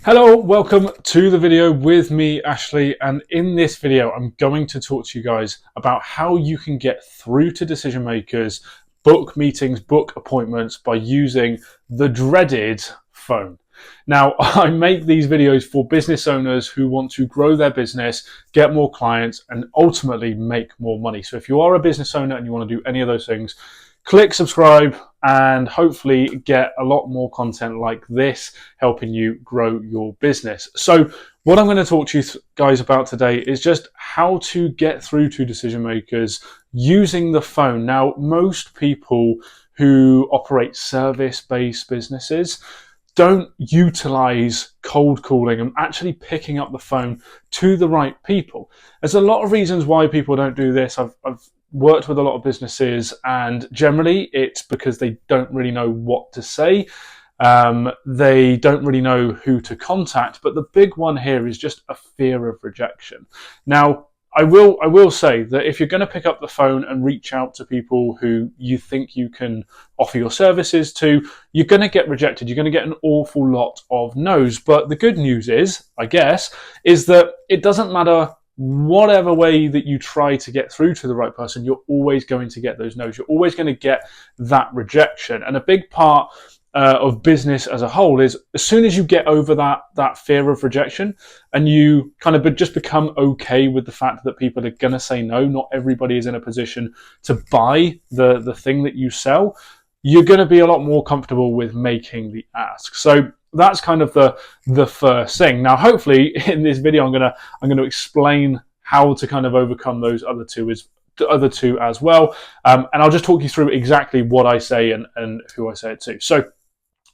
Hello, welcome to the video with me, Ashley, and in this video I'm going to talk to you guys about how you can get through to decision makers, book meetings, book appointments by using the dreaded phone. Now, I make these videos for business owners who want to grow their business, get more clients, and ultimately make more money. So if you are a business owner and you want to do any of those things, click subscribe and hopefully get a lot more content like this helping you grow your business. So what I'm going to talk to you guys about today is just how to get through to decision makers using the phone. Now, most people who operate service-based businesses don't utilize cold calling and actually picking up the phone to the right people. There's a lot of reasons why people don't do this. I've worked with a lot of businesses, and generally it's because they don't really know what to say. They don't really know who to contact, but the big one here is just a fear of rejection. Now, I will say that if you're going to pick up the phone and reach out to people who you think you can offer your services to, you're going to get rejected. You're going to get an awful lot of no's. But the good news is, I guess, is that it doesn't matter whatever way that you try to get through to the right person, you're always going to get those no's. You're always going to get that rejection. And a big part of business as a whole is as soon as you get over that fear of rejection and you kind of just become okay with the fact that people are going to say no, not everybody is in a position to buy the thing that you sell, you're going to be a lot more comfortable with making the ask. So that's kind of the first thing. Now, hopefully in this video, I'm going to explain how to kind of overcome those other two as well. And I'll just talk you through exactly what I say and who I say it to. So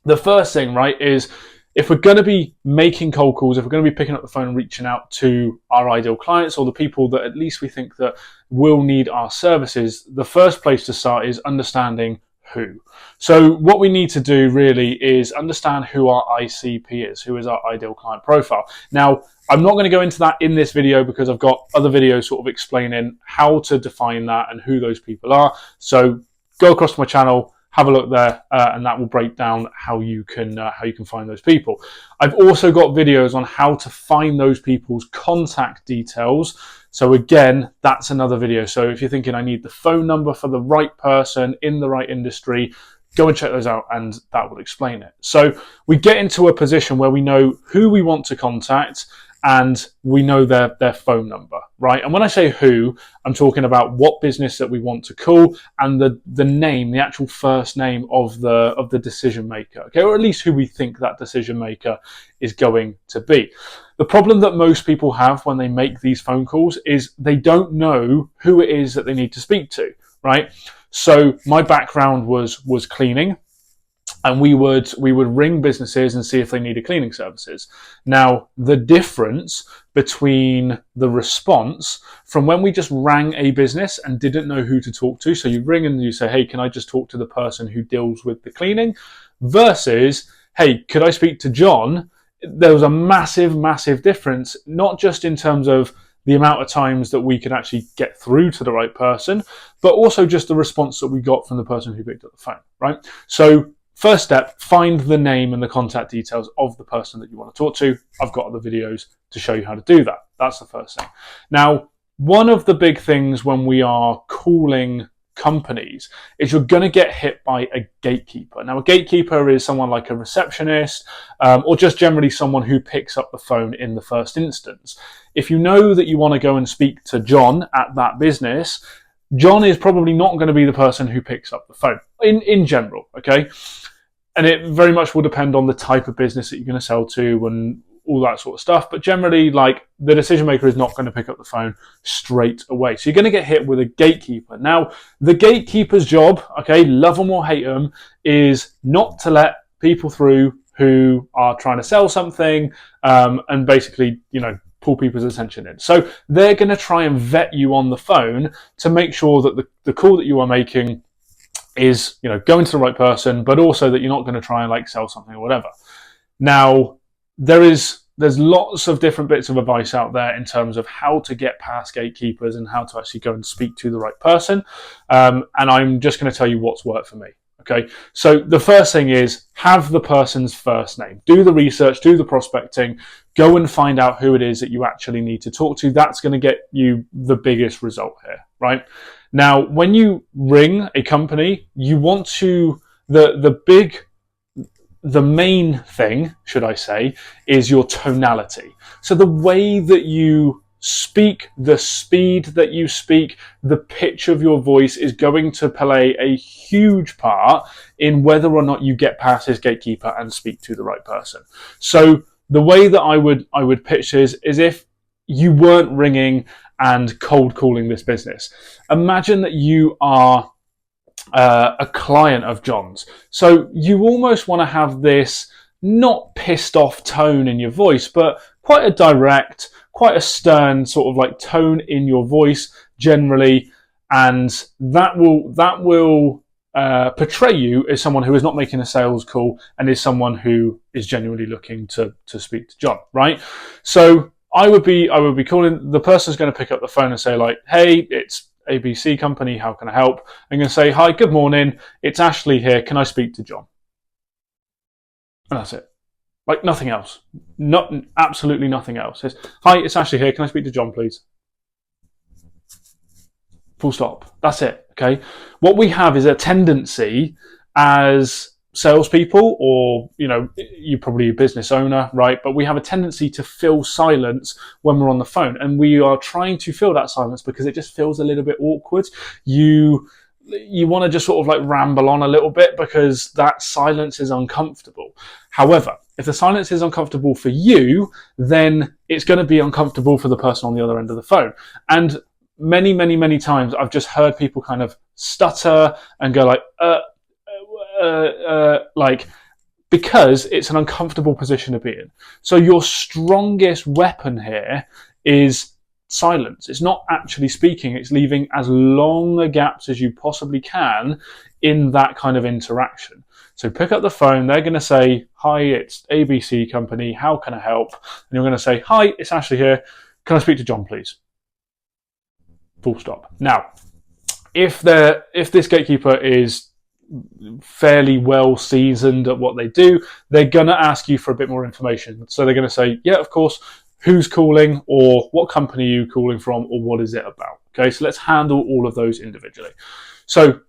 the first thing, right, is if we're going to be making cold calls, if we're going to be picking up the phone and reaching out to our ideal clients or the people that at least we think that will need our services, the first place to start is understanding who. So what we need to do really is understand who our ICP is, who is our ideal client profile. Now, I'm not going to go into that in this video because I've got other videos sort of explaining how to define that and who those people are. So go across to my channel, have a look there, and that will break down how you can find those people. I've also got videos on how to find those people's contact details. So again, that's another video. So if you're thinking I need the phone number for the right person in the right industry, go and check those out and that will explain it. So we get into a position where we know who we want to contact and we know their phone number, right? And when I say who, I'm talking about what business that we want to call and the name, the actual first name of the decision maker, okay? Or at least who we think that decision maker is going to be. The problem that most people have when they make these phone calls is they don't know who it is that they need to speak to, right? So my background was cleaning. And we would ring businesses and see if they needed cleaning services. Now, the difference between the response from when we just rang a business and didn't know who to talk to, so you ring and you say, hey, can I just talk to the person who deals with the cleaning, versus, hey, could I speak to John? There was a massive, massive difference, not just in terms of the amount of times that we could actually get through to the right person, but also just the response that we got from the person who picked up the phone, right? So first step, find the name and the contact details of the person that you want to talk to. I've got other videos to show you how to do that. That's the first thing. Now, one of the big things when we are calling companies is you're going to get hit by a gatekeeper. Now, a gatekeeper is someone like a receptionist or just generally someone who picks up the phone in the first instance. If you know that you want to go and speak to John at that business, John is probably not going to be the person who picks up the phone in general, okay? And it very much will depend on the type of business that you're going to sell to and all that sort of stuff. But generally, like, the decision maker is not going to pick up the phone straight away. So you're going to get hit with a gatekeeper. Now, the gatekeeper's job, okay, love them or hate them, is not to let people through who are trying to sell something and basically, pull people's attention in. So they're going to try and vet you on the phone to make sure that the call that you are making is, going to the right person, but also that you're not going to try and sell something or whatever. Now, there's lots of different bits of advice out there in terms of how to get past gatekeepers and how to actually go and speak to the right person. And I'm just going to tell you what's worked for me. Okay, so the first thing is have the person's first name. Do the research, do the prospecting, go and find out who it is that you actually need to talk to. That's going to get you the biggest result here, right? Now, when you ring a company, you want to, the main thing, should I say, is your tonality. So the way that you speak, the speed that you speak, the pitch of your voice is going to play a huge part in whether or not you get past this gatekeeper and speak to the right person. So the way that I would pitch this is if you weren't ringing and cold calling this business. Imagine that you are a client of John's. So you almost want to have this not pissed off tone in your voice, but quite a direct, quite a stern sort of like tone in your voice generally, and that will portray you as someone who is not making a sales call and is someone who is genuinely looking to speak to John, right? So I would be calling, the person's going to pick up the phone and say like, hey, it's ABC company, how can I help? I'm going to say, hi, good morning, it's Ashley here, can I speak to John? And that's it. Like nothing else. Absolutely nothing else. It's, hi, it's Ashley here, can I speak to John, please? Full stop. That's it, okay? What we have is a tendency as salespeople, or, you know, you're probably a business owner, right? But we have a tendency to fill silence when we're on the phone, and we are trying to fill that silence because it just feels a little bit awkward. You want to just sort of like ramble on a little bit because that silence is uncomfortable. However, if the silence is uncomfortable for you, then it's going to be uncomfortable for the person on the other end of the phone. And many times I've just heard people kind of stutter and go like, because it's an uncomfortable position to be in. So your strongest weapon here is silence. It's not actually speaking, it's leaving as long a gaps as you possibly can in that kind of interaction. So pick up the phone, they're going to say, hi, it's ABC company, how can I help? And you're going to say, hi, it's Ashley here, can I speak to John, please? Full stop. Now, if this gatekeeper is fairly well seasoned at what they do, they're going to ask you for a bit more information. So they're going to say, yeah, of course, who's calling, or what company are you calling from, or what is it about? Okay, so let's handle all of those individually. So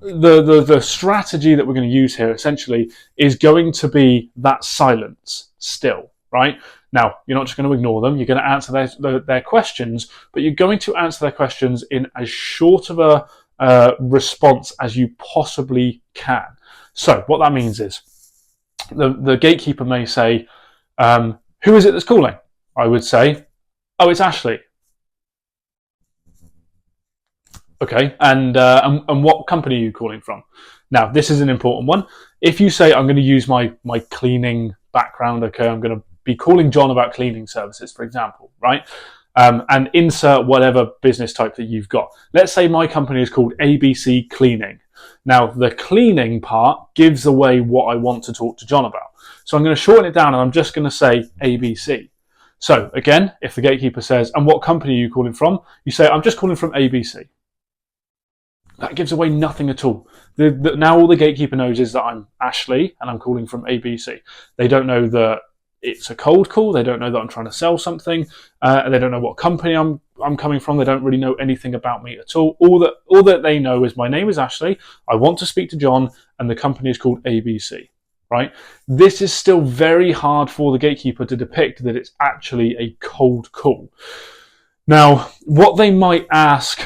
the strategy that we're going to use here essentially is going to be that silence still, right? Now, you're not just going to ignore them, you're going to answer their questions, but you're going to answer their questions in as short of a response as you possibly can. So what that means is the gatekeeper may say, who is it that's calling? I would say, oh, it's Ashley. Okay, and what company are you calling from? Now, this is an important one. If you say, I'm going to use my cleaning background, okay, I'm going to be calling John about cleaning services, for example, right? And insert whatever business type that you've got. Let's say my company is called ABC Cleaning. Now, the cleaning part gives away what I want to talk to John about. So I'm going to shorten it down and I'm just going to say ABC. So again, if the gatekeeper says, and what company are you calling from? You say, I'm just calling from ABC. That gives away nothing at all. Now all the gatekeeper knows is that I'm Ashley and I'm calling from ABC. They don't know that it's a cold call. They don't know that I'm trying to sell something. They don't know what company I'm coming from. They don't really know anything about me at all. All that they know is my name is Ashley. I want to speak to John, and the company is called ABC. Right? This is still very hard for the gatekeeper to depict that it's actually a cold call. Now, what they might ask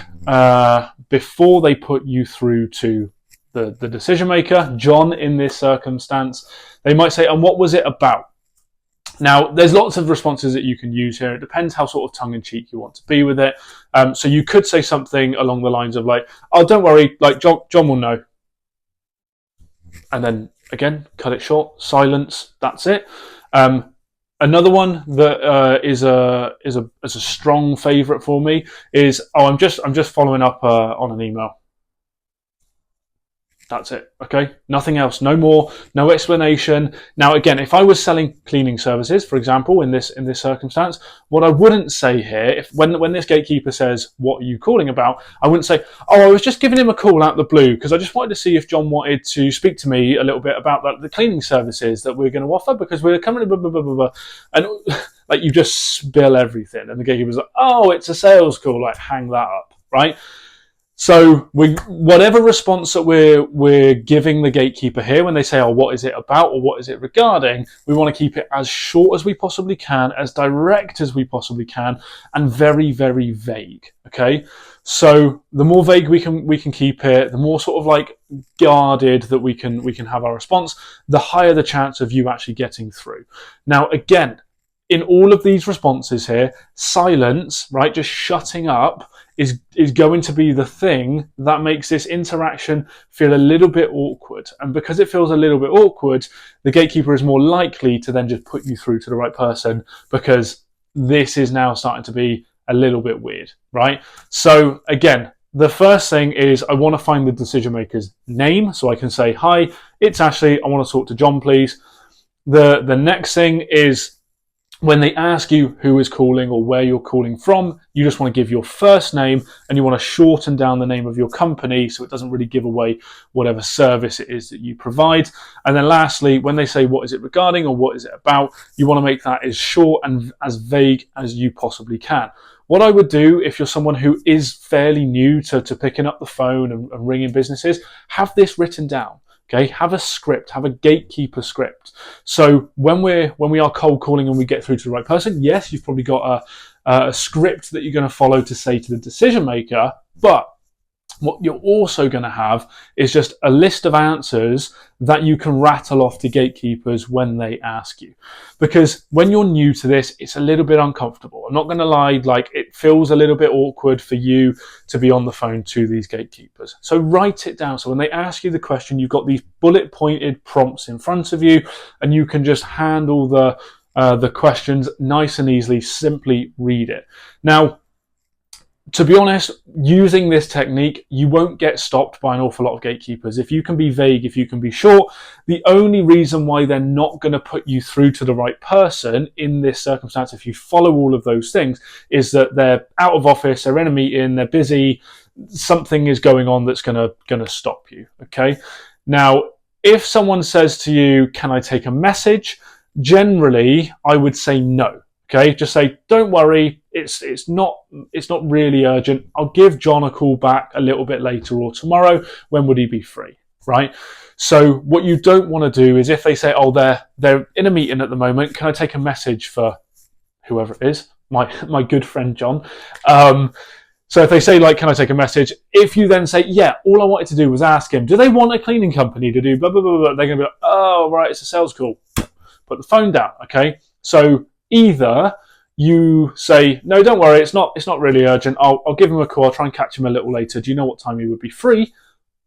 before they put you through to the decision maker, John in this circumstance, they might say, and what was it about? Now, there's lots of responses that you can use here. It depends how sort of tongue-in-cheek you want to be with it. So you could say something along the lines of like, oh, don't worry, like John will know. And then, again, cut it short, silence, that's it. Another one that is a strong favourite for me is, oh, I'm just following up on an email. That's it, okay? Nothing else, no more, no explanation. Now, again, if I was selling cleaning services, for example, in this circumstance, what I wouldn't say here, when this gatekeeper says, what are you calling about? I wouldn't say, oh, I was just giving him a call out of the blue because I just wanted to see if John wanted to speak to me a little bit about the cleaning services that we're going to offer because we're coming, blah, blah, blah, blah, blah. And like you just spill everything. And the gatekeeper's like, oh, it's a sales call, like hang that up, right? So whatever response that we're giving the gatekeeper here when they say, oh, what is it about or what is it regarding, we want to keep it as short as we possibly can, as direct as we possibly can, and very, very vague, okay? So the more vague we can keep it, the more sort of like guarded that we can have our response, the higher the chance of you actually getting through. Now, again, in all of these responses here, silence, right, just shutting up, is going to be the thing that makes this interaction feel a little bit awkward. And because it feels a little bit awkward, the gatekeeper is more likely to then just put you through to the right person because this is now starting to be a little bit weird, right? So again, the first thing is I want to find the decision maker's name so I can say, hi, it's Ashley, I want to talk to John, please. The next thing is when they ask you who is calling or where you're calling from, you just want to give your first name and you want to shorten down the name of your company so it doesn't really give away whatever service it is that you provide. And then lastly, when they say what is it regarding or what is it about, you want to make that as short and as vague as you possibly can. What I would do if you're someone who is fairly new to picking up the phone and ringing businesses, have this written down. Okay, have a script, have a gatekeeper script. So when we are cold calling and we get through to the right person, yes, you've probably got a script that you're going to follow to say to the decision maker, but what you're also going to have is just a list of answers that you can rattle off to gatekeepers when they ask you. Because when you're new to this, it's a little bit uncomfortable. I'm not going to lie, like it feels a little bit awkward for you to be on the phone to these gatekeepers. So write it down. So when they ask you the question, you've got these bullet pointed prompts in front of you and you can just handle the questions nice and easily, simply read it. Now, to be honest, using this technique, you won't get stopped by an awful lot of gatekeepers. If you can be vague, if you can be short, the only reason why they're not going to put you through to the right person in this circumstance, if you follow all of those things, is that they're out of office, they're in a meeting, they're busy, something is going on that's going to stop you, okay? Now, if someone says to you, can I take a message? Generally, I would say no. Okay, just say, don't worry, it's not really urgent. I'll give John a call back a little bit later or tomorrow. When would he be free, right? So what you don't want to do is if they say, oh, they're in a meeting at the moment, can I take a message for whoever it is, my good friend John. So if they say, like, can I take a message? If you then say, yeah, all I wanted to do was ask him, do they want a cleaning company to do blah, blah, blah, blah, they're going to be like, oh, right, it's a sales call. Put the phone down, okay? So either you say, no, don't worry, it's not really urgent. I'll give him a call. I'll try and catch him a little later. Do you know what time he would be free?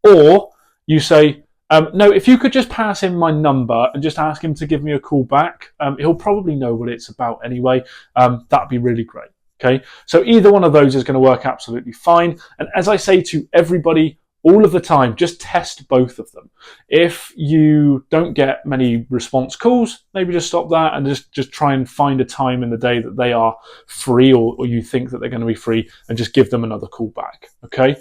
Or you say, no, if you could just pass him my number and just ask him to give me a call back, he'll probably know what it's about anyway. That'd be really great. Okay, so either one of those is going to work absolutely fine. And as I say to everybody, all of the time, just test both of them. If you don't get many response calls, maybe just stop that and just try and find a time in the day that they are free or you think that they're going to be free and just give them another call back, okay?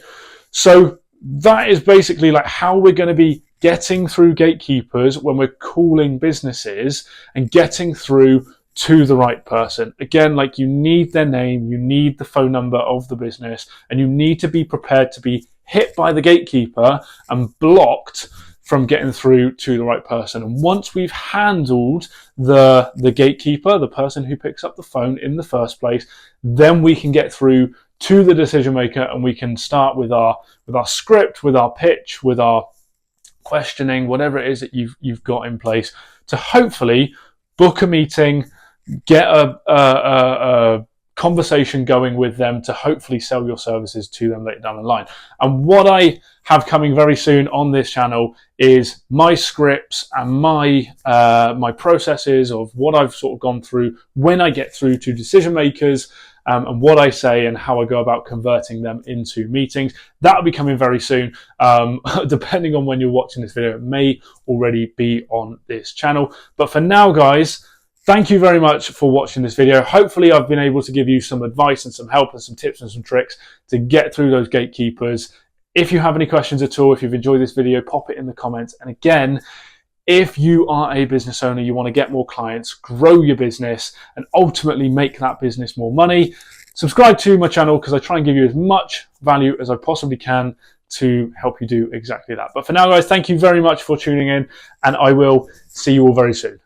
So that is basically like how we're going to be getting through gatekeepers when we're calling businesses and getting through to the right person. Again, like you need their name, you need the phone number of the business, and you need to be prepared to be hit by the gatekeeper and blocked from getting through to the right person. And once we've handled the gatekeeper, the person who picks up the phone in the first place, then we can get through to the decision maker and we can start with our script, with our pitch, with our questioning, whatever it is that you've got in place to hopefully book a meeting, get a conversation going with them to hopefully sell your services to them later down the line. And what I have coming very soon on this channel is my scripts and my processes of what I've sort of gone through when I get through to decision makers and what I say and how I go about converting them into meetings. That'll be coming very soon. Depending on when you're watching this video, it may already be on this channel. But for now, guys, thank you very much for watching this video. Hopefully I've been able to give you some advice and some help and some tips and some tricks to get through those gatekeepers. If you have any questions at all, if you've enjoyed this video, pop it in the comments. And again, if you are a business owner, you want to get more clients, grow your business, and ultimately make that business more money, subscribe to my channel because I try and give you as much value as I possibly can to help you do exactly that. But for now, guys, thank you very much for tuning in, and I will see you all very soon.